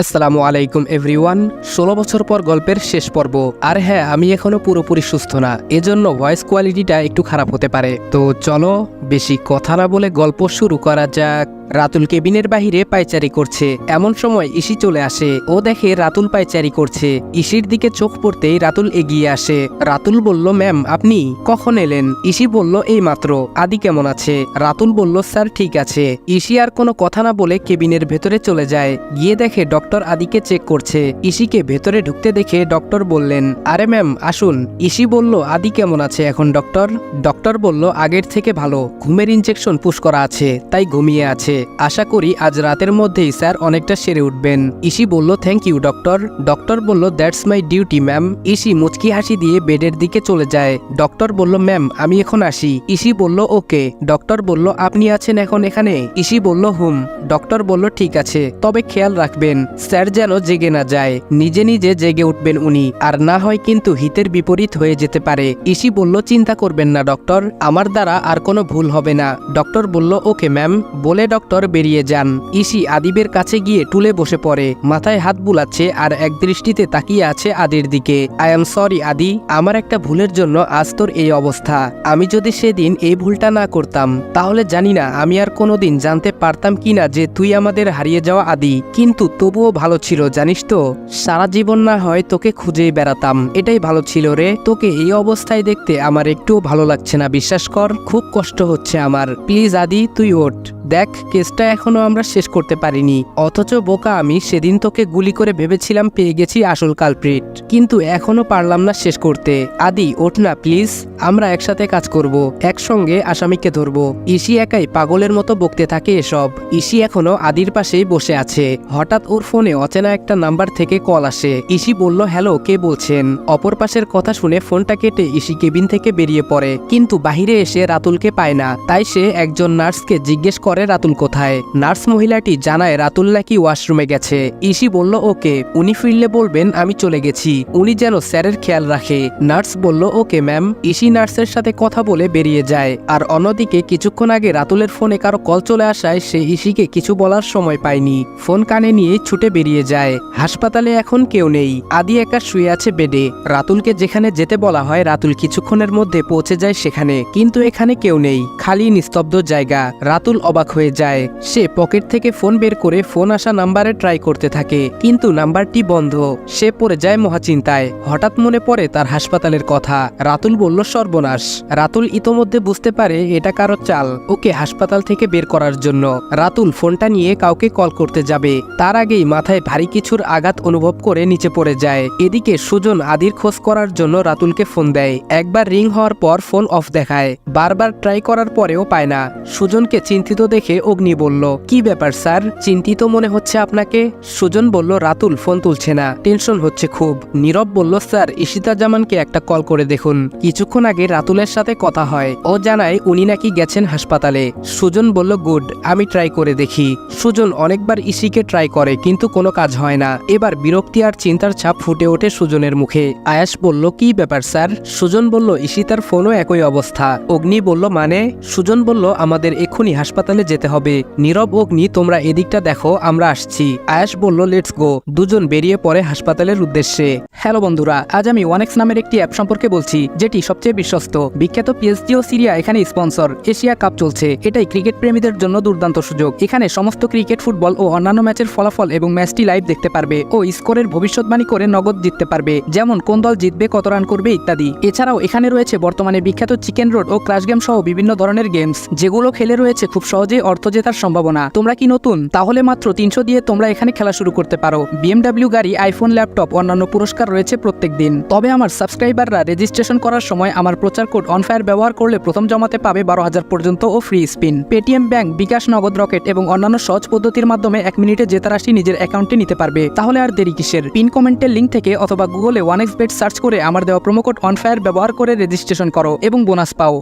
আসসালামু আলাইকুম এভরিওয়ান। 16 বছর পর গল্পের শেষ পর্ব। আর হ্যাঁ, আমি এখনো পুরোপুরি সুস্থ না, এজন্য ভয়েস কোয়ালিটিটা একটু খারাপ হতে পারে। তো চলো বেশি কথা না বলে গল্প শুরু করা যাক। রাতুল কেবিনের বাহিরে পায়চারি করছে। এমন সময় ইসি চলে আসে। ও দেখে রাতুল পায়চারি করছে। ইসির দিকে চোখ পড়তেই রাতুল এগিয়ে আসে। রাতুল বলল, ম্যাম আপনি কখন এলেন? ইসি বলল, এই মাত্র। আদি কেমন আছে? রাতুল বলল, স্যার ঠিক আছে। ইসি আর কোনো কথা না বলে কেবিনের ভেতরে চলে যায়। গিয়ে দেখে ডক্টর আদিকে চেক করছে। ইসিকে ভেতরে ঢুকতে দেখে ডক্টর বললেন, আরে ম্যাম আসুন। ইসি বলল, আদি কেমন আছে এখন ডক্টর? ডক্টর বলল, আগের থেকে ভালো, ঘুমের ইনজেকশন পুশ করা আছে, তাই ঘুমিয়ে আছে। আশা করি আজ রাতের মধ্যেই স্যার অনেকটা সেরে উঠবেন। ইসি বলল, থ্যাংক ইউ ডক্টর। ডক্টর বলল, that's my duty ma'am. EC মুচকি হাসি দিয়ে বেডের দিকে চলে যায়। ডক্টর বলল, ম্যাম আমি এখন আসি। ইসি বলল, ওকে। ডক্টর বলল, আপনি আছেন এখন এখানে? ইসি বলল, হুম। ডক্টর বলল, ঠিক আছে, তবে খেয়াল রাখবেন স্যার যেন জেগে না যায়। নিজে নিজে জেগে উঠবেন উনি, আর না হয় কিন্তু হিতের বিপরীত হয়ে যেতে পারে। ইসি বলল, চিন্তা করবেন না ডক্টর, আমার দ্বারা আর কোনো ভুল হবে না। ডক্টর বলল, ওকে ম্যাম। বলে ডক্টর বেরিয়ে যান। ইসি আদিবের কাছে গিয়ে টুলে বসে পড়ে, মাথায় হাত বুলাচ্ছে আর এক দৃষ্টিতে তাকিয়ে আছে আদির দিকে। আই এম সরি আদি, আমার একটা ভুলের জন্য আজ তোর এই অবস্থা। আমি যদি সেদিন এই ভুলটা না করতাম, তাহলে জানি না আমি আর কোনোদিন জানতে পারতাম কিনা যে তুই আমাদের হারিয়ে যাওয়া আদি। কিন্তু তবুও ভালো ছিল জানিস তো, সারা জীবন না হয় তোকে খুঁজেই বেড়াতাম, এটাই ভালো ছিল রে। তোকে এই অবস্থায় দেখতে আমার একটুও ভালো লাগছে না, বিশ্বাস কর, খুব কষ্ট হচ্ছে আমার। প্লিজ আদি তুই ওঠ। দেখ কেসটা এখনো আমরা শেষ করতে পারিনি, অথচ বোকা আমি সেদিন তোকে গুলি করে ভেবেছিলাম পেয়ে গেছি আসল কালপ্রিট, কিন্তু এখনো পারলাম না শেষ করতে। আদি ওঠ না প্লিজ, আমরা একসাথে কাজ করব, একসঙ্গে আসামিকে ধরবো। ইসি একাই পাগলের মতো বকতে থাকে এসব। ইসি এখনো আদির পাশেই বসে আছে। হঠাৎ ওর ফোনে অচেনা একটা নাম্বার থেকে কল আসে। ইসি বলল, হ্যালো কে বলছেন? অপর পাশের কথা শুনে ফোনটা কেটে ইসি কেবিন থেকে বেরিয়ে পড়ে, কিন্তু বাহিরে এসে রাতুলকে পায় না। তাই সে একজন নার্সকে জিজ্ঞেস করে রাতুল কোথায়। নার্স মহিলাটি জানায় রাতুল নাকি ওয়াশরুমে গেছে। ইসি বলল, ওকে, উনি ফিরলে বলবেন আমি চলে গেছি, উনি যেন স্যারের খেয়াল রাখে। নার্স বলল, ওকে ম্যাম। ইসি নার্সের সাথে কথা বলে বেরিয়ে যায়। আর অন্যদিকে কিছুক্ষণ আগে রাতুলের ফোনে কারো কল চলে আসায় সে ইসিকে কিছু বলার সময় পায়নি, ফোন কানে নিয়ে ছুটে বেরিয়ে যায়। হাসপাতালে এখন কেউ নেই, আদি একা শুয়ে আছে বেডে। রাতুলকে যেখানে যেতে বলা হয় রাতুল কিছুক্ষণের মধ্যে পৌঁছে যায় সেখানে, কিন্তু এখানে কেউ নেই, খালি নিস্তব্ধ জায়গা। রাতুল অবাক হয়ে যায়। সে পকেট থেকে ফোন বের করে ফোন আসা নাম্বারে ট্রাই করতে থাকে, কিন্তু নাম্বারটি বন্ধ। সে পড়ে যায় মহাচিন্তায়। হঠাৎ মনে পড়ে তার হাসপাতালের কথা। রাতুল বলল, সর্বনাশ। রাতুল ইতোমধ্যে বুঝতে পারে এটা কারো চাল, ওকে হাসপাতাল থেকে বের করার জন্য। রাতুল ফোনটা নিয়ে কাউকে কল করতে যাবে, তার আগেই মাথায় ভারী কিছুর আঘাত অনুভব করে নিচে পড়ে যায়। এদিকে সুজন আদির খোঁজ করার জন্য রাতুলকে ফোন দেয়। একবার রিং হওয়ার পর ফোন অফ দেখায়, বারবার ট্রাই করার পরেও পায় না। সুজনকে চিন্তিত দেখে অগ্নি বলল, কি ব্যাপার স্যার, চিন্তিত মনে হচ্ছে আপনাকে? সুজন বলল, রাতুল ফোন তুলছে না, টেনশন হচ্ছে খুব। নীরব বলল, স্যার ইশিতা জামানকে একটা কল করে দেখুন, কিছুক্ষণ আগে রাতুলের সাথে কথা হয়, ও জানায় উনি নাকি গেছেন হাসপাতালে। সুজন বলল, গুড, আমি ট্রাই করে দেখি। সুজন অনেকবার ইসিকে ট্রাই করে কিন্তু কোনো কাজ হয় না। এবার বিরক্তি আর চিন্তার ছাপ ফুটে ওঠে সুজনের মুখে। আয়াস বলল, কি ব্যাপার স্যার? সুজন বলল, ইশিতার ফোনও একই অবস্থা। অগ্নি বলল, মানে? সুজন বলল, আমাদের এক্ষুনি হাসপাতালে যেতে হবে। নীরব, অগ্নি তোমরা এদিকটা দেখো, আমরা আসছি। আয়াস বলল, লেটস গো। দুজন বেরিয়ে পড়ে হাসপাতালের উদ্দেশ্যে। হ্যালো বন্ধুরা, আজ আমি ওয়ানেক্স নামের একটি অ্যাপ সম্পর্কে বলছি, যেটি সবচেয়ে বিশ্বস্ত। বিখ্যাত পিএসজি ও সিরিয়া এখানে স্পন্সর। এশিয়া কাপ চলছে, এটাই ক্রিকেট প্রেমীদের জন্য দুর্দান্ত সুযোগ। এখানে সমস্ত ক্রিকেট, ফুটবল ও অন্যান্য ম্যাচের ফলাফল এবং ম্যাচটি লাইভ দেখতে পারবে ও স্কোরের ভবিষ্যৎবাণী করে নগদ জিততে পারবে, যেমন কোন দল জিতবে, কত রান করবে ইত্যাদি। এছাড়াও এখানে রয়েছে বর্তমানে বিখ্যাত চিকেন রোড ও ক্রাশ গেম সহ বিভিন্ন ধরনের গেমস, যেগুলো খেলে রয়েছে খুব সহজেই অর্থ জেতার সম্ভাবনা। তোমরা কি নতুন? তাহলে মাত্র 300 দিয়ে তোমরা এখানে খেলা শুরু করতে পারো। বিএমডব্লিউ গাড়ি, আইফোন, ল্যাপটপ, অন্যান্য পুরস্কার রয়েছে প্রত্যেক দিন। তবে আমার সাবস্ক্রাইবাররা রেজিস্ট্রেশন করার সময় আমার প্রচার কোড অনফায়ার ব্যবহার করলে প্রথম জমাতে পাবে 12,000 পর্যন্ত ও ফ্রি স্পিন। পেটিএম ব্যাংক, বিকাশ, নগদ, রকেট এবং অন্যান্য সহজ পদ্ধতির মাধ্যমে 1 মিনিটে জেতা রাশি নিজের অ্যাকাউন্টে নিতে পারবে। তাহলে আর দেরি কিসের? পিন কমেন্টের লিঙ্ক থেকে অথবা গুগলে ওয়ানেক্স বেট সার্চ করে আমার দেওয়া প্রোমো কোড অনফায়ার ব্যবহার করে রেজিস্ট্রেশন করো এবং বোনাস পাও।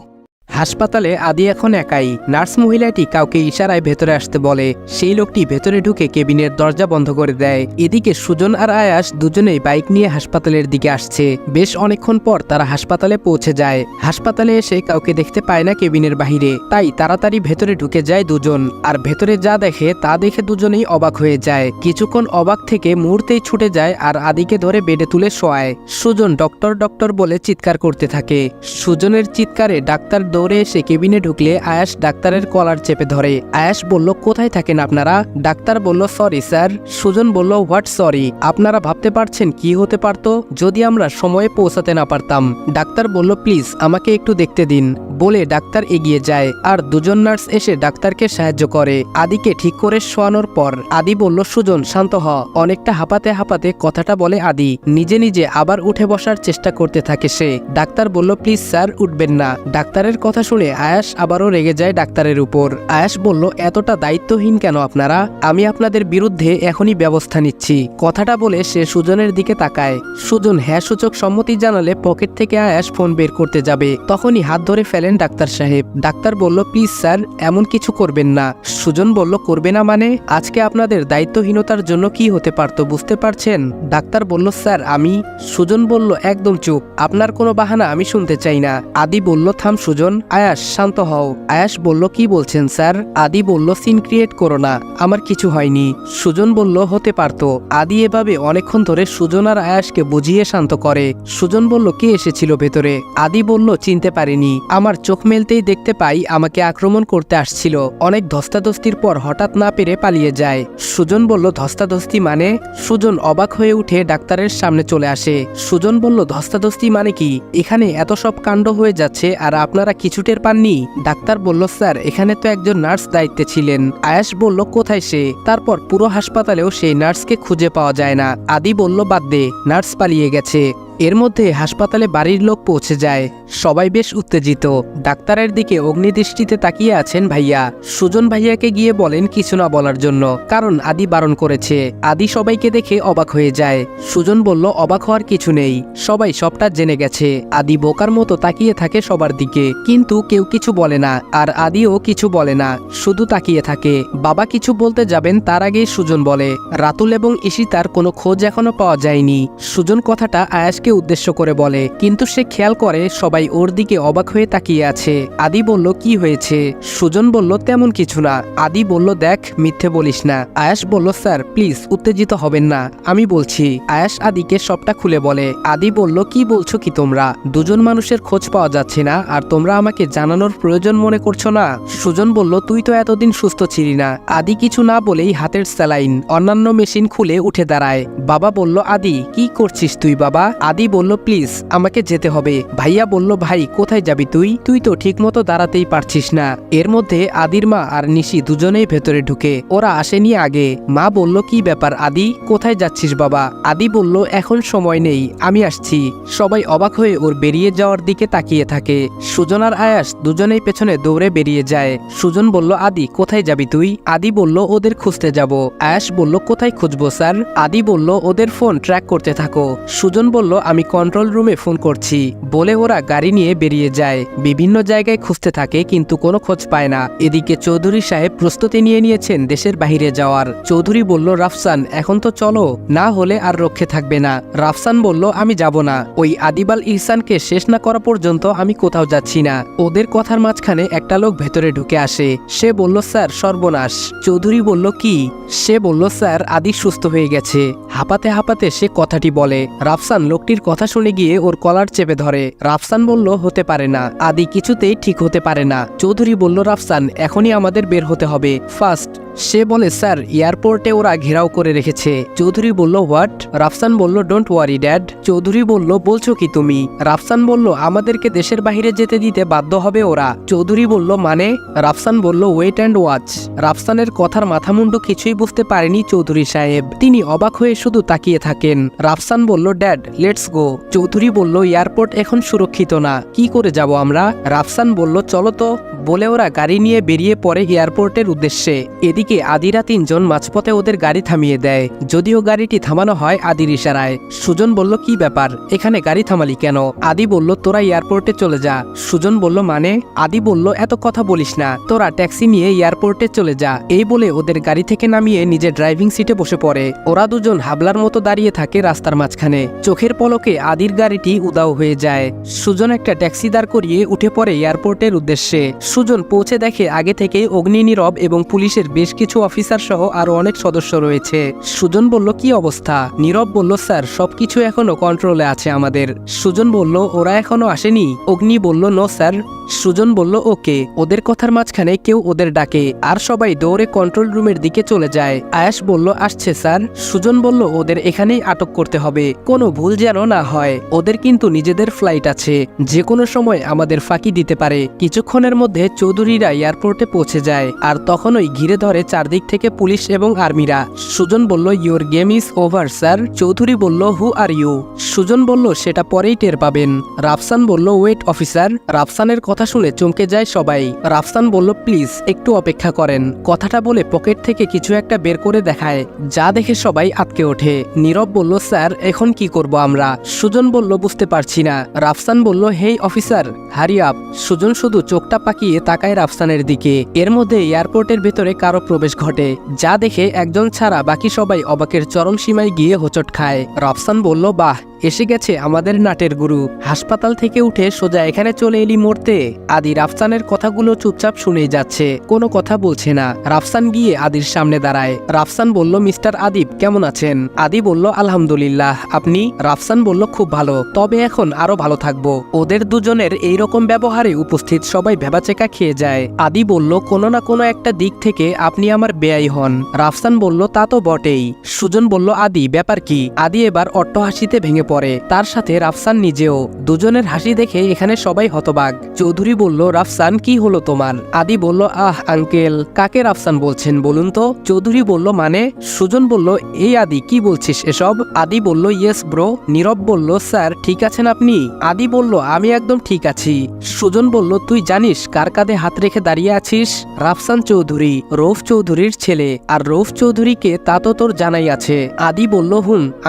হাসপাতালে আদি এখন একাই। নার্স মহিলাটি কাউকে ইশারায় ভেতরে আসতে বলে। সেই লোকটি ভেতরে ঢুকে কেবিনের দরজা বন্ধ করে দেয়। এদিকে সুজন আর আয়াস দুজনেই বাইক নিয়ে হাসপাতালের দিকে আসছে। বেশ অনেকক্ষণ পর তারা হাসপাতালে পৌঁছে যায়। হাসপাতালে এসে কাউকে দেখতে পায় না কেবিনের বাহিরে, তাই তাড়াতাড়ি ভেতরে ঢুকে যায় দুজন। আর ভেতরে যা দেখে তা দেখে দুজনেই অবাক হয়ে যায়। কিছুক্ষণ অবাক থেকে মুহূর্তেই ছুটে যায় আর আদিকে ধরে বেডে তুলে শোয়ায়। সুজন ডক্টর ডক্টর বলে চিৎকার করতে থাকে। সুজনের চিৎকারে ডাক্তার দৌড়ে এসে কেবিনে ঢুকলে আয়াস ডাক্তারের কলার চেপে ধরে। আয়াস বলল, কোথায় থাকেন আপনারা? ডাক্তার বলল, সরি স্যার। সুজন বলল, হোয়াট সরি? আপনারা ভাবতে পারছেন কি হতে পারতো যদি আমরা সময়ে পৌঁছাতে না পারতাম? ডাক্তার বলল, প্লিজ আমাকে একটু দেখতে দিন। বলে ডাক্তার এগিয়ে যায় আর দুজন নার্স এসে ডাক্তারকে সাহায্য করে। আদিকে ঠিক করে শোয়ানোর পর আদি বলল, সুজন শান্ত হ। অনেকটা হাঁপাতে হাঁপাতে কথাটা বলে আদি। নিজে নিজে আবার উঠে বসার চেষ্টা করতে থাকে সে। ডাক্তার বলল, প্লিজ স্যার উঠবেন না। ডাক্তারের কথা শুনে আয়াস আবারও রেগে যায় ডাক্তারের উপর। আয়াস বলল, এতটা দায়িত্বহীন কেন আপনারা? আমি আপনাদের বিরুদ্ধে এখনই ব্যবস্থা নিচ্ছি। কথাটা বলে সে সুজনের দিকে তাকায়। সুজন হ্যাঁ সূচক সম্মতি জানালে পকেট থেকে আয়াস ফোন বের করতে যাবে, তখনই হাত ধরে ফেলেন ডাক্তার সাহেব। ডাক্তার বলল, প্লিজ স্যার এমন কিছু করবেন না। সুজন বলল, করবে না মানে? আজকে আপনাদের দায়িত্বহীনতার জন্য কি হতে পারতো বুঝতে পারছেন? ডাক্তার বলল, স্যার আমি। সুজন বলল, একদম চুপ, আপনার কোনো বাহানা আমি শুনতে চাই না। আদি বলল, থাম সুজন। আয়াস শান্ত হও। আয়াস বলল, কি বলছেন স্যার? আদি বলল, সিন ক্রিয়েট করো না, আমার কিছু হয়নি। সুজন বলল, হতে পারতো। আদি এভাবে অনেকক্ষণ ধরে সুজন আর আয়াসকে বুঝিয়ে শান্ত করে। সুজন বলল, কে এসেছিল ভেতরে? আদি বলল, চিনতে পারিনি, আমার চোখ মেলতেই দেখতে পাই আমাকে আক্রমণ করতে আসছিল। অনেক ধস্তাধস্তির পর হঠাৎ না পেরে পালিয়ে যায়। সুজন বলল, ধস্তাধস্তি মানে? সুজন অবাক হয়ে উঠে ডাক্তারের সামনে চলে আসে। সুজন বলল, ধস্তাধস্তি মানে কি? এখানে এত সব কাণ্ড হয়ে যাচ্ছে আর আপনারা কিছু টের পাননি? ডাক্তার বলল, স্যার এখানে তো একজন নার্স দায়িত্বে ছিলেন। আয়াস বলল, কোথায় সে? তারপর পুরো হাসপাতালেও সেই নার্সকে খুঁজে পাওয়া যায় না। আদি বলল, বাদ দে, নার্স পালিয়ে গেছে। এর মধ্যে হাসপাতালে বাড়ির লোক পৌঁছে যায়। সবাই বেশ উত্তেজিত। ডাক্তারের দিকে অগ্নিদৃষ্টিতে তাকিয়ে আছেন ভাইয়া। সুজন ভাইয়াকে গিয়ে বলেন কিছু না বলার জন্য, কারণ আদি বারণ করেছে। আদি সবাইকে দেখে অবাক হয়ে যায়। সুজন বলল, অবাক হওয়ার কিছু নেই, সবাই সবটা জেনে গেছে। আদি বোকার মতো তাকিয়ে থাকে সবার দিকে, কিন্তু কেউ কিছু বলে না। আর আদিও কিছু বলে না, শুধু তাকিয়ে থাকে। বাবা কিছু বলতে যাবেন তার আগেই সুজন বলে, রাতুল এবং ঈশিতার কোনো খোঁজ এখনো পাওয়া যায়নি। সুজন কথাটা আয়াস উদ্দেশ্য করে বলে, কিন্তু সে খেয়াল করে সবাই ওর দিকে অবাক হয়ে তাকিয়ে আছে। আদি বলল, কি হয়েছে? সুজন বলল, তেমন কিছু না। আদি বলল, দেখ মিথ্যে বলিস না। আয়াস বলল, স্যার প্লিজ উত্তেজিত হবেন না, আমি বলছি। আয়াস আদিকে সবটা খুলে বলে। আদি বলল, কি বলছো কি তোমরা? দুজন মানুষের খোঁজ পাওয়া যাচ্ছে না আর তোমরা আমাকে জানানোর প্রয়োজন মনে করছো না? সুজন বলল, তুই তো এতদিন সুস্থ ছিলি না। আদি কিছু না বলেই হাতের স্যালাইন অন্যান্য মেশিন খুলে উঠে দাঁড়ায়। বাবা বলল, আদি কি করছিস তুই বাবা? আদি বলল, প্লিজ আমাকে যেতে হবে। ভাইয়া বলল, ভাই কোথায় যাবি তুই? তুই তো ঠিক মতো দাঁড়াতেই পারছিস না। এর মধ্যে আদির মা আর নিশি দুজনেই ভেতরে ঢুকে। ওরা আসেনি আগে। মা বলল, কি ব্যাপার আদি, কোথায় যাচ্ছিস বাবা? আদি বলল, এখন সময় নেই, আমি আসছি। সবাই অবাক হয়ে ওর বেরিয়ে যাওয়ার দিকে তাকিয়ে থাকে। সুজন আর আয়াস দুজনেই পেছনে দৌড়ে বেরিয়ে যায়। সুজন বলল, আদি কোথায় যাবি তুই? আদি বলল, ওদের খুঁজতে যাব। আয়াস বলল, কোথায় খুঁজবো স্যার? আদি বলল, ওদের ফোন ট্র্যাক করতে থাকো। সুজন বলল, আমি কন্ট্রোল রুমে ফোন করছি। বলে ওরা গাড়ি নিয়ে বেরিয়ে যায়। বিভিন্ন জায়গায় খুঁজতে থাকে কিন্তু কোনো খোঁজ পায় না। এদিকে চৌধুরী সাহেব প্রস্তুতি নিয়ে নিয়েছেন দেশের বাহিরে যাওয়ার। চৌধুরী বলল, রাফসান এখন তো চলো, না হলে আর রক্ষে থাকবে না। রাফসান বলল, আমি যাব না, ওই আদিবাল ইহসানকে শেষ না করা পর্যন্ত আমি কোথাও যাচ্ছি না। ওদের কথার মাঝখানে একটা লোক ভেতরে ঢুকে আসে। সে বলল, স্যার সর্বনাশ। চৌধুরী বলল, কি? সে বলল, স্যার আদি সুস্থ হয়ে গেছে। হাঁপাতে হাঁপাতে সে কথাটি বলে। রাফসান লোকটির কথা শুনে গিয়ে ওর কলার চেপে ধরে। রাফসান বলল, হতে পারে না, আদি কিছুতেই ঠিক হতে পারে না। চৌধুরী বলল, রাফসান এখনই আমাদের বের হতে হবে, ফার্স্ট। সে বলে, স্যার এয়ারপোর্টে ওরা ঘেরাও করে রেখেছে। চৌধুরী বলল, হোয়াট? রাফসান বলল, ডোন্ট ওয়ারি ড্যাড। চৌধুরী বলল, বলছো কি তুমি? রাফসান বলল, আমাদেরকে দেশের বাইরে যেতে দিতে বাধ্য হবে ওরা। চৌধুরী বলল, মানে? রাফসান বলল, ওয়েট অ্যান্ড ওয়াচ। রাফসানের কথার মাথামুন্ডু কিছুই বুঝতে পারেনি চৌধুরী সাহেব। তিনি অবাক হয়ে শুধু তাকিয়ে থাকেন। রাফসান বলল, ড্যাড লেটস গো। চৌধুরী বলল, এয়ারপোর্ট এখন সুরক্ষিত না, কি করে যাব আমরা? রাফসান বলল, চলো তো। বলে ওরা গাড়ি নিয়ে বেরিয়ে পড়ে এয়ারপোর্টের উদ্দেশ্যে। এদিকে এদিকে আদিরা তিনজন মাঝপথে ওদের গাড়ি থামিয়ে দেয়, যদিও গাড়িটি থামানো হয় আদির ইশারায়। সুজন বলল কি ব্যাপার, এখানে গাড়ি থামালি কেন? আদি বলল তোরা এয়ারপোর্টে চলে যা। সুজন বলল মানে? আদি বলল এত কথা বলিস না, তোরা ট্যাক্সি নিয়ে এয়ারপোর্টে চলে যা। এই বলে ওদের গাড়ি থেকে নামিয়ে নিজে ড্রাইভিং সিটে বসে পড়ে। ওরা দুজন হাবলার মতো দাঁড়িয়ে থাকে রাস্তার মাঝখানে। চোখের পলকে আদির গাড়িটি উদাও হয়ে যায়। সুজন একটা ট্যাক্সি দাঁড় করিয়ে উঠে পড়ে এয়ারপোর্টের উদ্দেশ্যে। সুজন পৌঁছে দেখে আগে থেকে অগ্নি, নীরব এবং পুলিশের বেশ কিছু অফিসার সহ আরো অনেক সদস্য রয়েছে। সুজন বলল কি অবস্থা? নীরব বলল স্যার সবকিছু এখনো কন্ট্রোলে আছে আমাদের। সুজন বলল ওরা এখনো আসেনি? অগ্নি বলল নো স্যার। সুজন বলল ওকে। ওদের কথার মাঝখানে কেউ ওদের ডাকে আর সবাই দৌড়ে কন্ট্রোল রুমের দিকে চলে যায়। আয়াস বলল আসছে স্যার। সুজন বলল ওদের এখানেই আটক করতে হবে, কোনো ভুল যেন না হয়। ওদের কিন্তু নিজেদের ফ্লাইট আছে, যে কোনো সময় আমাদের ফাঁকি দিতে পারে। কিছুক্ষণের মধ্যে চৌধুরীরা এয়ারপোর্টে পৌঁছে যায় আর তখনই ঘিরে ধরে চারদিক থেকে পুলিশ এবং আর্মিরা। সুজন বলল your game is over sir. Chowdhury বলল হু আর ইউ? সুজন বলল সেটা পরেই টের পাবেন। রাফসান বলল ওয়েট অফিসার। রাফসানের কথা শুনে চমকে যায় সবাই। রাফসান বলল প্লিজ একটু অপেক্ষা করেন। কথাটা বলে পকেট থেকে কিছু একটা বের করে দেখায়, যা দেখে সবাই আটকে ওঠে। নীরব বলল স্যার এখন কি করব আমরা? সুজন বলল বুঝতে পারছি না। রাফসান বলল হেই অফিসার হারি আপ। সুজন শুধু চোখটা পাকিয়ে তাকায় রাফসানের দিকে। এর মধ্যে এয়ারপোর্টের ভেতরে কারো প্রবেশ ঘটে, যা দেখে একজন ছাড়া বাকি সবাই অবাকের চরম সীমায় গিয়ে হোঁচট খায়। রাফসান বলল বাহ, এসে গেছে আমাদের নাটের গুরু। হাসপাতাল থেকে উঠে সোজা এখানে চলে এলি মরতে? আদি রাফসানের কথাগুলো চুপচাপ শুনেই যাচ্ছে, কোনো কথা বলছে না। রাফসান গিয়ে আদির সামনে দাঁড়ায়। রাফসান বলল মিস্টার আদিব কেমন আছেন? আদি বলল আলহামদুলিল্লাহ, আপনি? রাফসান বলল খুব ভালো, তবে এখন আরো ভালো থাকবো। ওদের দুজনের এইরকম ব্যবহারে উপস্থিত সবাই ভেবাচেকা খেয়ে যায়। আদি বলল কোনো না কোনো একটা দিক থেকে আপনি আমার বেয়াই হন। রাফসান বলল তা তো বটেই। সুজন বলল আদি ব্যাপার কি? আদি এবার অট্টহাসিতে ভেঙে পড়ে, তার সাথে রাফসান নিজেও। দুজনের হাসি দেখে এখানে সবাই হতবাক। চৌধুরী বলল রাফসান কি হলো তোমার? আদি বলল আহ আঙ্কেল। কাকে রাফসান বলছেন বলুন তো? চৌধুরী বলল মানে? সুজন বলল এই আদি কি বলছিস এসব? আদি বলল ইয়েস ব্রো। নীরব বলল স্যার ঠিক আছেন আপনি? আদি বলল আমি একদম ঠিক আছি। সুজন বলল তুই জানিস কার কাঁধে হাত রেখে দাঁড়িয়ে আছিস? রাফসান চৌধুরী, রৌফ চৌধুরীর ছেলে। আর রৌফ চৌধুরীকে তা তো তোর জানাই আছে। আদি বলল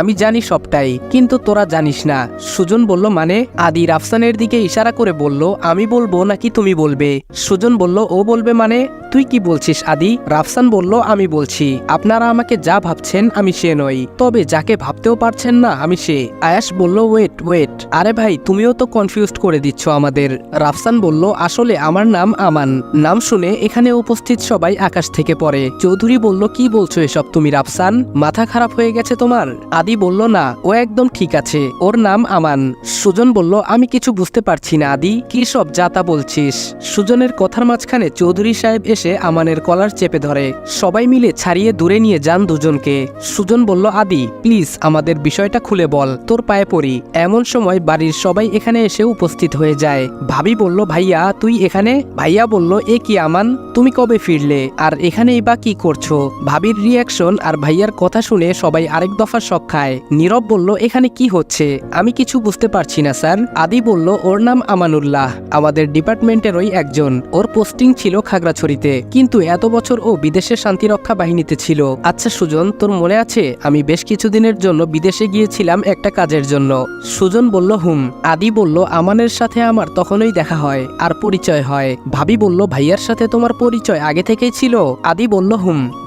আমি জানি সবটাই, কিন্তু তোরা জানিস না। সুজন বলল মানে? আদি রাফসানের দিকে ইশারা করে বলল আমি বলবো নাকি তুমি বলবে? সুজন বলল ও বলবে মানে? তুই কি বলছিস আদি? রাফসান বলল আমি বলছি আপনারা আমাকে যা ভাবছেন আমি সে নই, তবে যাকে ভাবতেও পারছেন না আমি সে। আয়াস বলল ওয়েট। আরে ভাই তুমিও তো কনফিউজড করে দিচ্ছ আমাদের। রাফসান বলল আসলে আমার নাম আমান। নাম শুনে এখানে উপস্থিত সবাই আকাশ থেকে পড়ে। চৌধুরী বলল কি বলছো এসব তুমি রাফসান? মাথা খারাপ হয়ে গেছে তোমার? আদি বলল না ও একদম ঠিক আছে, ওর নাম আমান। সুজন বলল আমি কিছু বুঝতে পারছি না আদি, কি সব যা তা বলছিস? সুজনের কথার মাঝখানে চৌধুরী সাহেব এসে আমানের কলার চেপে ধরে। সবাই মিলে ছাড়িয়ে দূরে নিয়ে যান দুজনকে। সুজন বলল আদি প্লিজ আমাদের বিষয়টা খুলে বল, তোর পায়ে পড়ি। এমন সময় বাড়ির সবাই এখানে এসে উপস্থিত হয়ে যায়। ভাবি বলল ভাইয়া তুই এখানে? ভাইয়া বলল এ কি আমান, তুমি কবে ফিরলে আর এখানেই বা কি করছো? ভাবির রিয়াকশন আর ভাইয়ার কথা শুনে সবাই আরেক দফা শক খায়। নীরব বলল এখানে কি হচ্ছে? আমি কিছু বুঝতে পারছি না স্যার। আদি বলল ওর নাম আমানুল্লাহ, আমাদের ডিপার্টমেন্টেরই একজন। ওর পোস্টিং ছিল খাগড়াছড়িতে, কিন্তু এত বছর ও বিদেশে শান্তিরক্ষা বাহিনীতে ছিল। আচ্ছা সুজন তোর মনে আছে আমি বেশ কিছুদিনের জন্য বিদেশে গিয়েছিলাম একটা কাজের জন্য? সুজন বলল আদি বলল আমানের সাথে আমার তখনই দেখা হয় আর পরিচয় হয়। ভাবি বলল ভাইয়ার সাথে তোমার পরিচয় আগে থেকেই ছিল? আদি বলল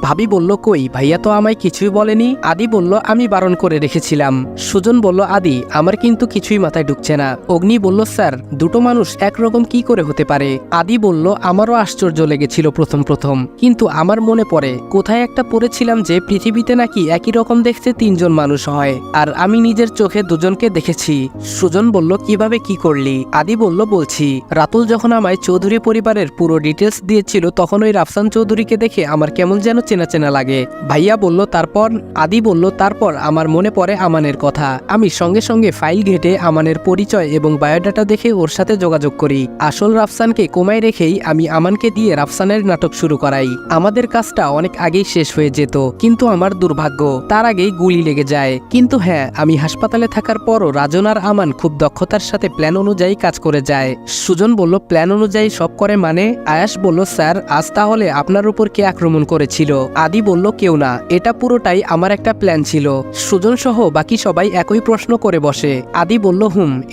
ভাবি বলল কই ভাইয়া তো আমায় কিছুই বলেনি। আদি বলল আমি বারণ করে রেখেছিলাম। সুজন বলল আদি আমার কিন্তু কিছুই মাথায় ঢুকছে না। অগ্নি বলল স্যার দুটো মানুষ একরকম কি করে হতে পারে? আদি বলল আমারও আশ্চর্য লেগেছিল প্রথম, কিন্তু আমার মনে পড়ে কোথায় একটা পড়েছিলাম যে পৃথিবীতে নাকি একই রকম দেখতে তিনজন মানুষ হয়, আর আমি নিজের চোখে দুজনকে দেখেছি। সুজন বলল কিভাবে কি করলি? আদি বলল বলছি। রাতুল যখন আমায় চৌধুরী পরিবারের পুরো ডিটেলস দিয়েছিল তখন ওই রাফসান চৌধুরীকে দেখে আমার কেমন যেন চেনা চেনা লাগে। ভাইয়া বলল তারপর? আদি বলল তারপর আমার মনে পড়ে আমানের কথা। আমি সঙ্গে সঙ্গে ফাইল ঘেটে আমানের পরিচয় এবং বায়োডাটা দেখে ওর সাথে যোগাযোগ করি। আসল রাফসানকে কোমায় রেখেই আমি আমানকে দিয়ে রাফসানের নাটক শুরু করাই। আমাদের কাজটা অনেক আগেই শেষ হয়ে যেত, কিন্তু আমার দুর্ভাগ্য তার আগেই গুলি লেগে যায়। কিন্তু হ্যাঁ, আমি হাসপাতালে থাকার পরও রাজন আর আমান খুব দক্ষতার সাথে প্ল্যান অনুযায়ী কাজ করে যায়। সুজন বলল, প্ল্যান অনুযায়ী সব করে মানে? আয়াস বলল, স্যার আজ তাহলে আপনার উপর কে আক্রমণ করেছিল? আদি বলল, কেউ না, এটা পুরোটাই আমার একটা প্ল্যান ছিল। সুজন সহ বাকি সবাই একই প্রশ্ন করে বসে। আদি বলল,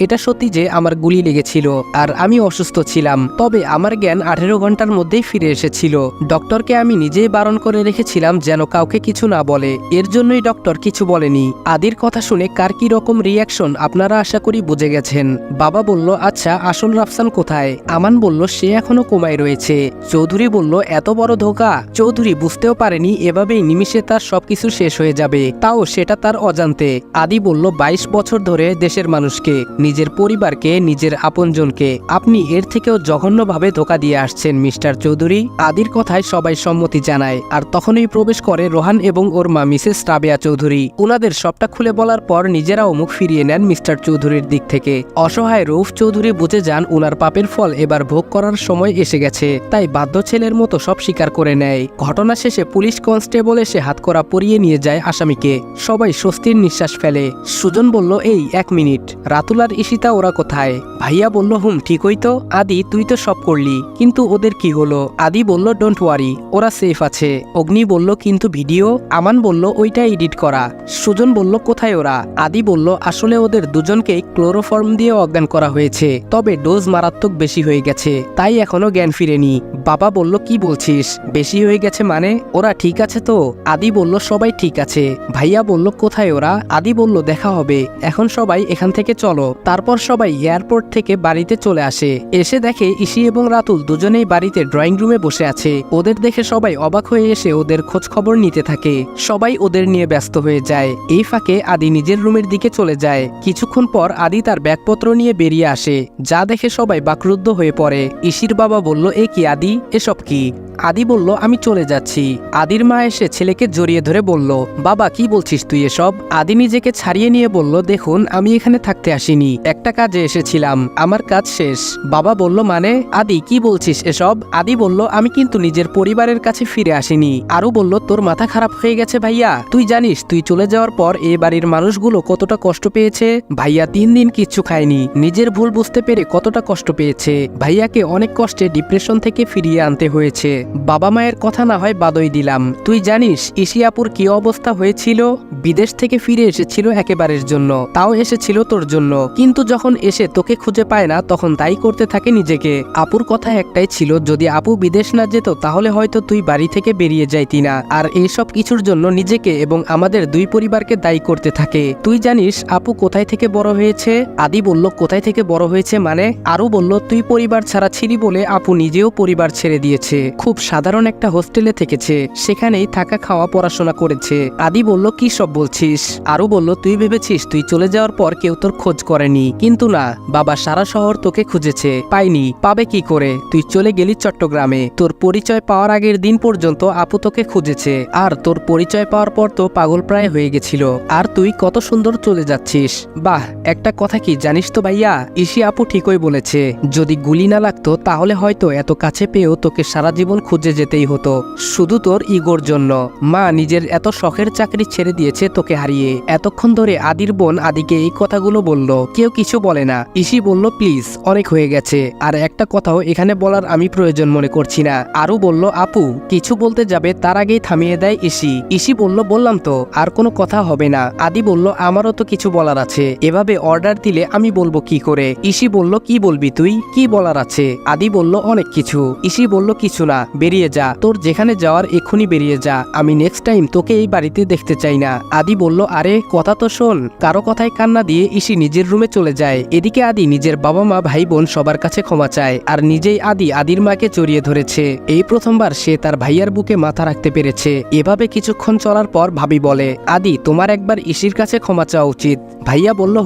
এটা সত্যি যে আমার গুলি লেগেছিল আর আমি অসুস্থ ছিলাম, তবে আমার জ্ঞান 18 ঘন্টার মধ্যেই ফিরে এসেছিল। ডক্টরকে আমি নিজেই বারণ করে রেখেছিলাম যেন কাউকে কিছু না বলে, এর জন্যই ডক্টর কিছু বলেনি। আদির কথা শুনে কার কি রকম রিয়াকশন আপনারা আশা করি বুঝে গেছেন। বাবা বলল, আচ্ছা আসল রাফসান কোথায়? আমান বলল, সে এখনো কোমায় রয়েছে। চৌধুরী বলল, এত বড় ধোঁকা! চৌধুরী বুঝতেও পারেনি এভাবেই নিমিষে তার সবকিছু শেষ হয়ে যাবে, তাও সেটা তার অজান্তে। আদি বলল, 22 বছর ধরে দেশের মানুষকে, নিজের পরিবারকে, নিজের আপনজনকে আপনি এর থেকেও জঘন্যভাবে ধোঁকা দিয়ে আসছেন মিস্টার চৌধুরী। আদির কথায় সবাই সম্মতি জানায়, আর তখনই প্রবেশ করে রোহান এবং ওর মা মিসেস রাবেয়া চৌধুরী। ওনাদের সবটা খুলে বলার পর নিজেরাও মুখ ফিরিয়ে নেন মিস্টার চৌধুরীর দিক থেকে। অসহায় রউফ চৌধুরী বুঝে যান ওনার পাপের ফল এবার ভোগ করার সময় এসে গেছে, তাই বাধ্য ছেলের মতো সব স্বীকার করে নেয়। ঘটনা শেষে পুলিশ কনস্টেবল এসে হাতকড়া পরিয়ে নিয়ে যায় আসামিকে। সবাই স্বস্তির নিঃশ্বাস ফেলে। সুজন বলল, এই 1 মিনিট, রাতুল আর ঈশিতা ওরা কোথায়? ভাইয়া বলল, ঠিকই তো। আদি তুই তো সব করলি, কিন্তু ওদের কি হলো? আদি বলল, ডোন্ট ওয়ারি, ওরা সেফ আছে। অগ্নি বলল, কিন্তু ভিডিও? আমান বলল, ওইটা এডিট করা। সুজন বলল, কোথায় ওরা? আদি বলল, আসলে ওদের দুজনকেই ক্লোরোফর্ম দিয়ে অজ্ঞান করা হয়েছে, তবে ডোজ মারাত্মক বেশি হয়ে গেছে, তাই এখনো জ্ঞান ফিরেনি। বাবা বলল, কি বলছিস? বেশি হয়ে গেছে মানে? ওরা ঠিক আছে তো? আদি বলল, সবাই ঠিক আছে। ভাইয়া বলল, কোথায় ওরা? আদি বলল, দেখা হবে, এখন সবাই এখান থেকে চলো। তারপর সবাই এয়ারপোর্ট থেকে বাড়িতে চলে আসে। এসে দেখে ইসি এবং রাতুল দুজনেই বাড়িতে ড্রয়িং রুমে বসে আছে। ওদের দেখে সবাই অবাক হয়ে এসে ওদের খোঁজ খবর নিতে থাকে। সবাই ওদের নিয়ে ব্যস্ত হয়ে যায়। এই ফাঁকে আদি নিজের রুমের দিকে চলে যায়। কিছুক্ষণ পর আদি তার ব্যাগপত্র নিয়ে বেরিয়ে আসে, যা দেখে সবাই বাকরুদ্ধ হয়ে পড়ে। ইসির বাবা বলল, এ কি আদি, এসব কি? আদি বলল, আমি চলে যাচ্ছি। আদির মা এসে ছেলেকে জড়িয়ে ধরে বলল, বাবা কি বলছিস তুই এসব? আদি নিজেকে ছাড়িয়ে নিয়ে বলল, দেখুন আমি এখানে থাকতে আসিনি, একটা কাজে এসেছিলাম, আমার কাজ শেষ। বাবা বলল, মানে? আদি কি বলছিস এসব? আদি বলল, আমি কিন্তু নিজের পরিবারের কাছে ফিরে আসিনি। আরও বলল, তোর মাথা খারাপ হয়ে গেছে ভাইয়া, তুই জানিস তুই চলে যাওয়ার পর এ বাড়ির মানুষগুলো কতটা কষ্ট পেয়েছে? ভাইয়া 3 দিন কিচ্ছু খায়নি, নিজের ভুল বুঝতে পেরে কতটা কষ্ট পেয়েছে। ভাইয়াকে অনেক কষ্টে ডিপ্রেশন থেকে ফিরিয়ে আনতে হয়েছে। বাবা মায়ের কথা না হয় বাদই দিলাম, তুই জানিস ইশিয়াপুর কি অবস্থা হয়েছিল? বিদেশ থেকে ফিরে এসেছিল একেবারের জন্য, তাও এসেছিল তোর জন্য, কিন্তু যখন এসে তোকে খুঁজে পায় না তখন তাই করতে থাকে নিজেকে। আপুর কথা একটাই ছিল, যদি আপু বিদেশ না যেত তাহলে হয়তো তুই বাড়ি থেকে বেরিয়ে যাইতি না, আর এইসব কিছুর জন্য নিজেকে এবং আমাদের 2 পরিবারকে দায়ী করতে থাকে। তুই জানিস আপু কোথায় থেকে বড় হয়েছে? আদি বলল, কোথায় থেকে বড় হয়েছে মানে? আরও বলল, তুই পরিবার ছাড়া ছিলি বলে আপু নিজেও পরিবার ছেড়ে দিয়েছে, খুব সাধারণ একটা হোস্টেলে থেকেছে, সেখানেই থাকা খাওয়া পড়াশোনা করেছে। আদি বলল, কি সব বলছিস? আরও বলল, তুই ভেবেছিস তুই চলে যাওয়ার পর কেউ তোর খোঁজ করেনি, কিন্তু না, বাবা সারা শহর তোকে খুঁজেছে, পাইনি, পাবে কি করে? তুই চলে গেলি চট্টগ্রামে, তোর পরিচয় পাওয়ার আগের দিন পর্যন্ত আপু তোকে খুঁজেছে, আর তোর পরিচয় পাওয়ার পর তো পাগল প্রায় হয়ে গেছিল, আর তুই কত সুন্দর চলে যাচ্ছিস। বাহ, একটা কথা কি জানিস তো ভাইয়া, ইসি আপু ঠিকই বলেছে, যদি গুলি না লাগতো তাহলে হয়তো এত কাছে পেয়েও তোকে সারা জীবন খুঁজে যেতেই হতো, শুধু তোর ইগোর জন্য। মা নিজের এত শখের চাকরি ছেড়ে দিয়েছে তোকে হারিয়ে। এতক্ষণ ধরে আদির বোন আদিকে এই কথাগুলো বলল, কেউ কিছু বলে না। ইসি বলল, প্লিজ অনেক হয়ে গেছে, আর একটা কথাও এখানে বলার আমি প্রয়োজন মনে করছি না। আরও বলল, আপু কিছু বলতে যাবে তার আগেই থামিয়ে দেয় ইসি। ইসি বলল, বললাম তো আর কোনো কথা হবে না। আদি বলল, আমারও তো কিছু বলার আছে, এভাবে অর্ডার দিলে আমি বলবো কি করে? ইসি বলল, কি বলবি তুই, কি বলার আছে? আদি বলল, অনেক কিছু। ইসি বলল, কিছু না, বেরিয়ে যা, তোর যেখানে যাওয়ার এক্ষুনি বেরিয়ে যা, আমি নেক্সট টাইম তোকে এই বাড়িতে দেখতে চাই না। আদি বলল, আরে কথা তো শোন। কারো কথায় কান্না দিয়ে ইসি নিজের রুমে চলে যায়। এদিকে আদি নিজের বাবা মা ভাই বোন সবার কাছে ক্ষমা চায়, আর নিজেই আদির মাকে জড়িয়ে ধরেছে। এই প্রথমবার সে তার ভাইয়ার বুকে মাথা রাখতে পেরেছে। এভাবে কিছুক্ষণ চলার পর ভাবি বলে, আদি তোমার একবার ইসির কাছে ক্ষমা চাওয়া উচিত। ভাইয়া বলল,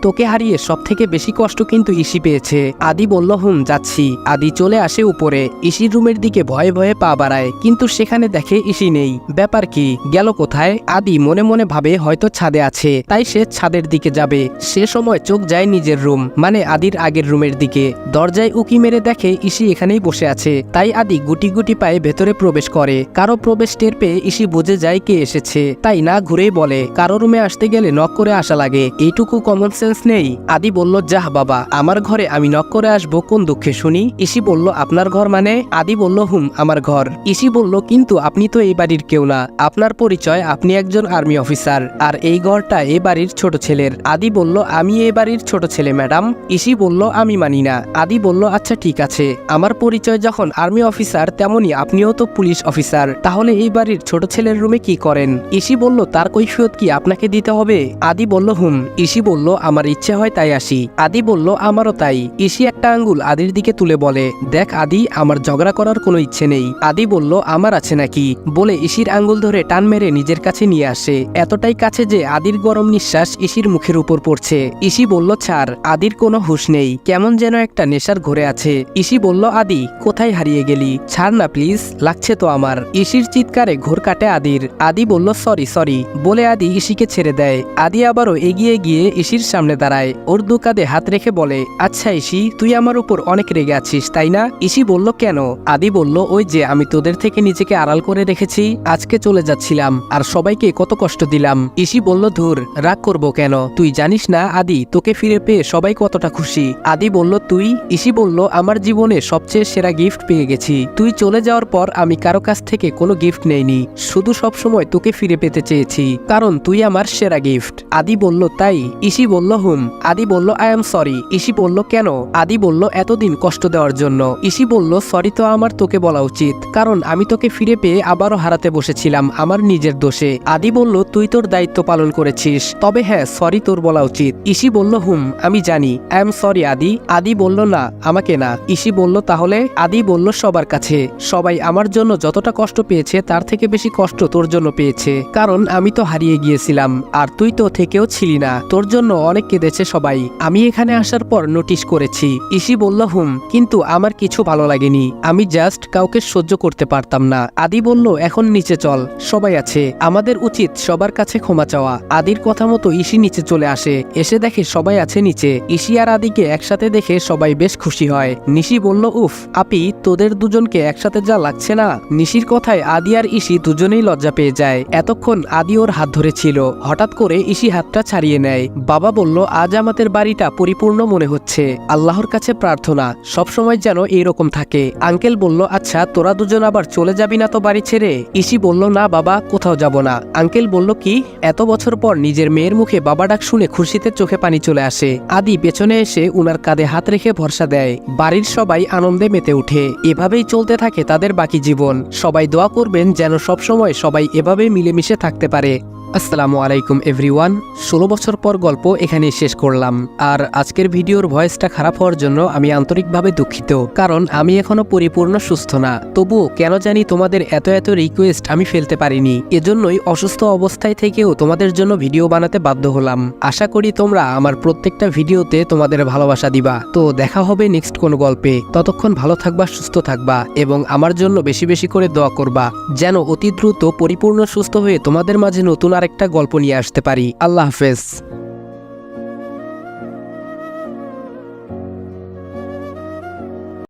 তোকে হারিয়ে সব থেকে বেশি কষ্ট কিন্তু ইসি পেয়েছে। আদি বলল, যাচ্ছি। আদি চলে আসে উপরে, ইসির রুমের দিকে ভয়ে ভয়ে পা বাড়ায়, কিন্তু সেখানে দেখে ইসি নেই। ব্যাপার কি, গেল কোথায়? আদি মনে মনে ভাবে হয়তো ছাদে আছে, তাই সে ছাদের দিকে যাবে সে সময় চোখ যায় নিজের রুম মানে আদির আগের রুমের দিকে। দরজায় উকি মেরে দেখে ইসি এখানেই বসে আছে। তাই আদি গুটি গুটি পায়ে ভেতরে প্রবেশ করে। কারো প্রবেশ টের পেয়ে ইসি বুঝে যায় কে এসেছে, তাই না ঘুরেই বলে কারো রুমে আসতে গেলে নক করে আসা লাগে, এইটুকু কমন সেন্স নেই? আদি বলল যাহ বাবা, আমার ঘরে আমি নক করে আসবো কোন দুঃখে শুনি? ইসি বলল আপনার ঘর মানে? আদি বলল আমার ঘর। ইসি বলল কিন্তু আপনি তো এই বাড়ির কেউ না, আপনার পরিচয় আপনি একজন আর্মি অফিসার, আর এই ঘরটা এই বাড়ির ছোট ছেলের। আদি বলল আমি এই বাড়ির ছোট ছেলে ম্যাডাম। ইসি বলল আমি মানি না। আদি বলল আচ্ছা ঠিক আছে, আমার পরিচয় যখন আর্মি অফিসার তেমনি আপনিও তো পুলিশ অফিসার, তাহলে এই বাড়ির ছোট ছেলের রুমে কি করেন? ইসি বলল তার কৈফিয়ত কি আপনাকে দিতে হবে? আদি বলল ইসি বলল আমার ইচ্ছে হয় তাই আসি। আদি বলল আমারও তাই। ইসি একটা আঙ্গুল আদির দিকে তুলে বলে দেখ আদি, আমার ঝগড়া করার কোনো ইচ্ছে নেই। আদি বলল আমার আছে নাকি, বলে ইসির আঙ্গুল ধরে টান মেরে নিজের কাছে নিয়ে আসে, এতটাই কাছে যে আদির গরম নিঃশ্বাস ইসির মুখের উপর পড়ছে। ইসি বলল ছাড়। আদির কোনো হুঁশ নেই, কেমন যেন একটা নেশার ঘরে আছে। ইসি বলল আদি কোথায় হারিয়ে গেলি, ছাড় না প্লিজ, লাগছে তো আমার। ইসির চিৎকারে ঘোর কাটে আদির। আদি বলল সরি সরি বলে আদি ইসিকে ছেড়ে দেয়। আদি আবারও এগিয়ে গিয়ে ইসির সামনে দাঁড়ায়, ওর দু কাঁধে হাত রেখে বলে আচ্ছা ইসি, তুই আমার উপর অনেক রেগে আছিস তাই না? ইসি বলল কেন? আদি বলল ওই যে আমি তোদের থেকে নিজেকে আড়াল করে রেখেছি, আজকে চলে যাচ্ছিলাম আর সবাইকে কত কষ্ট দিলাম। ইসি বলল ধুর, রাগ করবো কেন, তুই জানিস না আদি, তোকে ফিরে পেয়ে সবাই কতটা খুশি। আদি বলল তুই? ইসি বলল আমার জীবনে সবচেয়ে সেরা গিফট পেয়ে গেছি, তুই চলে যাওয়ার পর আমি কারো কাছ থেকে কোনো গিফট নেইনি, শুধু সবসময় তোকে ফিরে পেতে চেয়েছি, কারণ তুই আমার সেরা গিফট। আদি বলল তাই? ইসি বলল আদি বলল আই এম সরি। ইসি বলল কেন? আদি বলল এতদিন কষ্ট দেওয়ার জন্য। ইসি বলল সরি তো আমার তোকে বলা উচিত, কারণ আমি তোকে ফিরে পেয়ে আবারও হারাতে বসেছিলাম আমার নিজের দোষে। আদি বলল তুই তোর দায়িত্ব পালন করেছিস, তবে হ্যাঁ সরি তোর বলা উচিত। ইসি বলল আমি জানি, আই এম সরি আদি। আদি বলল না, আমাকে না। ইসি বলল তাহলে? আদি বলল সবার কাছে, সবাই আমার জন্য যতটা কষ্ট পেয়েছে তার থেকে বেশি কষ্ট তোর জন্য পেয়েছে, কারণ আমি তো হারিয়ে গিয়েছিলাম আর তুই তো থেকেও ছিলি না, তোর জন্য অনেক কেঁদেছে সবাই, আমি এখানে আসার পর নোটিশ করেছি। ইসি বলল কিন্তু আমার কিছু ভালো লাগেনি, আমি জাস্ট কাউকে সহ্য করতে পারতাম না। আদি বলল এখন নিচে চল, সবাই আছে, আমাদের উচিত সবার কাছে ক্ষমা চাওয়া। আদির কথা মতো ইসি নিচে চলে আসে, এসে দেখে সবাই আছে নিচে। ইসি আর আদিকে একসাথে দেখে সবাই বেশ খুশি হয়। নিশি বলল উফ আপি, তোদের দুজনকে একসাথে যা লাগছে না। নিশির কথায় আদি আর ইসি দুজনেই লজ্জা পেয়ে যায়। এতক্ষণ আদি ওর হাত ধরেছিল, হঠাৎ করে ইসি হাতটা ছাড়িয়ে নেয়। বাবা বলল আজ আমাদের বাড়িটা পরিপূর্ণ মনে হচ্ছে, আল্লাহর কাছে প্রার্থনা সবসময় যেন এইরকম থাকে। আঙ্কেল বলল আচ্ছা তোরা দুজন আবার চলে যাবি না তো বাড়ি ছেড়ে? ইসি বলল না বাবা, কোথাও যাব না। আঙ্কেল বলল কি? এত বছর পর নিজের মেয়ের মুখে বাবা ডাক শুনে খুশিতে চোখে পানি চলে আসে। আদি পেছনে এসে উনার কাঁধে হাত রেখে ভরসা দেয়। বাড়ির সবাই আনন্দে মেতে ওঠে। এভাবেই চলতে থাকে তাদের বাকি জীবন। সবাই দোয়া করবেন যেন সবসময় সবাই এভাবে মিলেমিশে থাকতে পারে। আসসালামু আলাইকুম এভরিওয়ান। 16 বছর পর গল্প এখানেই শেষ করলাম। আর আজকের ভিডিওর ভয়েসটা খারাপ হওয়ার জন্য আমি আন্তরিকভাবে দুঃখিত, কারণ আমি এখনো পরিপূর্ণ সুস্থ না। তবুও কেন জানি তোমাদের এত এত রিকোয়েস্ট আমি ফেলতে পারিনি, এজন্যই অসুস্থ অবস্থায় থেকেও তোমাদের জন্য ভিডিও বানাতে বাধ্য হলাম। আশা করি তোমরা আমার প্রত্যেকটা ভিডিওতে তোমাদের ভালোবাসা দিবা। তো দেখা হবে নেক্সট কোনো গল্পে। ততক্ষণ ভালো থাকবা, সুস্থ থাকবা এবং আমার জন্য বেশি বেশি করে দোয়া করবা, যেন অতি দ্রুত পরিপূর্ণ সুস্থ হয়ে তোমাদের মাঝে নতুন আরেকটা গল্প নিয়ে আসতে পারি। আল্লাহ হাফেজ।